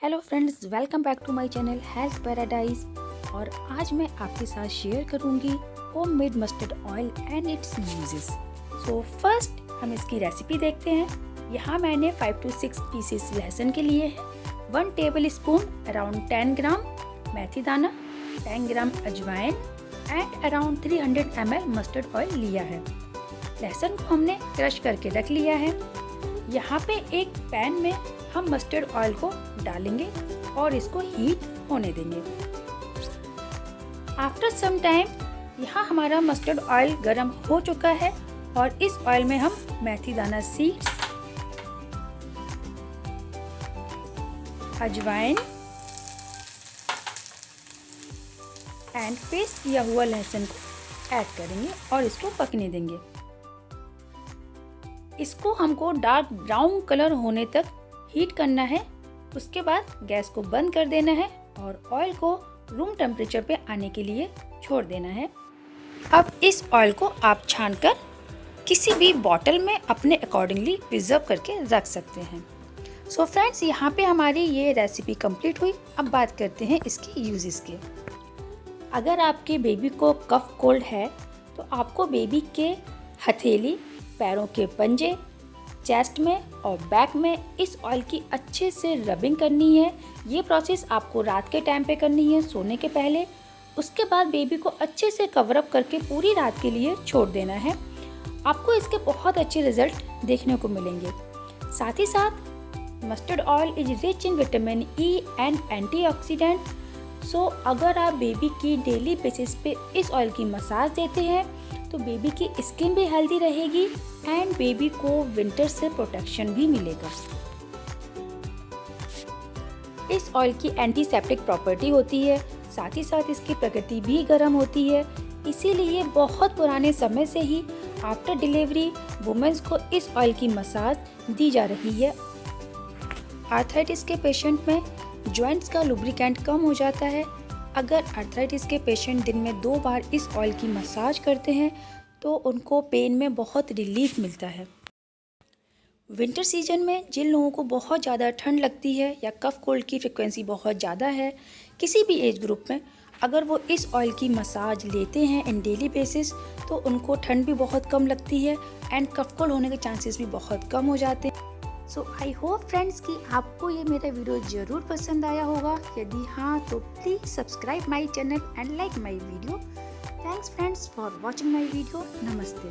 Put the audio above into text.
Hello friends, welcome back to my channel health paradise. और आज मैं आपके साथ शेयर करूंगी homemade mustard oil and its uses. So first हम इसकी रेसिपी देखते हैं। यहाँ मैंने 5 to 6 पीसेस लहसुन के लिए है, 1 टेबल स्पून अराउंड 10 ग्राम मेथी दाना, 10 ग्राम अजवाइन and around 300 ml mustard oil लिया है। लहसुन को हमने क्रश करके रख लिया है। यहाँ पे एक पैन में हम मस्टर्ड ऑयल को डालेंगे और इसको हीट होने देंगे। आफ्टर सम टाइम यहाँ हमारा मस्टर्ड ऑयल गर्म हो चुका है और इस ऑयल में हम मेथी दाना सीड्स, अजवाइन एंड पेस्ट किया हुआ लहसुन को ऐड करेंगे और इसको पकने देंगे। इसको हमको डार्क ब्राउन कलर होने तक हीट करना है। उसके बाद गैस को बंद कर देना है और ऑयल को रूम टेम्परेचर पे आने के लिए छोड़ देना है। अब इस ऑयल को आप छानकर किसी भी बॉटल में अपने अकॉर्डिंगली प्रिजर्व करके रख सकते हैं। सो फ्रेंड्स, यहाँ पे हमारी ये रेसिपी कंप्लीट हुई। अब बात करते हैं इसके यूजेस के। अगर आपके बेबी को कफ कोल्ड है तो आपको बेबी के हथेली, पैरों के पंजे, चेस्ट में और बैक में इस ऑयल की अच्छे से रबिंग करनी है। ये प्रोसेस आपको रात के टाइम पे करनी है, सोने के पहले। उसके बाद बेबी को अच्छे से कवर अप करके पूरी रात के लिए छोड़ देना है। आपको इसके बहुत अच्छे रिजल्ट देखने को मिलेंगे। साथ ही साथ mustard oil is rich in vitamin E and antioxidant. So अगर आप बेबी की डेली बेसिस पे इस ऑयल की मसाज देते हैं तो बेबी की स्किन भी हेल्दी रहेगी एंड बेबी को विंटर से प्रोटेक्शन भी मिलेगा। इस ऑयल की एंटीसेप्टिक प्रॉपर्टी होती है, साथ ही साथ इसकी प्रकृति भी गर्म होती है। इसीलिए बहुत पुराने समय से ही आफ्टर डिलीवरी वुमेन्स को इस ऑयल की मसाज दी जा रही है। आर्थराइटिस के पेशेंट में जॉइंट्स का लुब्रिकेंट कम हो जाता है। अगर आर्थराइटिस के पेशेंट दिन में 2 बार इस ऑयल की मसाज करते हैं तो उनको पेन में बहुत रिलीफ मिलता है। विंटर सीजन में जिन लोगों को बहुत ज़्यादा ठंड लगती है या कफ कोल्ड की फ्रिक्वेंसी बहुत ज़्यादा है किसी भी एज ग्रुप में, अगर वो इस ऑयल की मसाज लेते हैं इन डेली बेसिस तो उनको ठंड भी बहुत कम लगती है एंड कफ कोल्ड होने के चांसेस भी बहुत कम हो जाते हैं। सो आई होप फ्रेंड्स कि आपको ये मेरा वीडियो ज़रूर पसंद आया होगा। यदि हाँ तो please subscribe my channel and like my video. Thanks friends for watching my video. नमस्ते।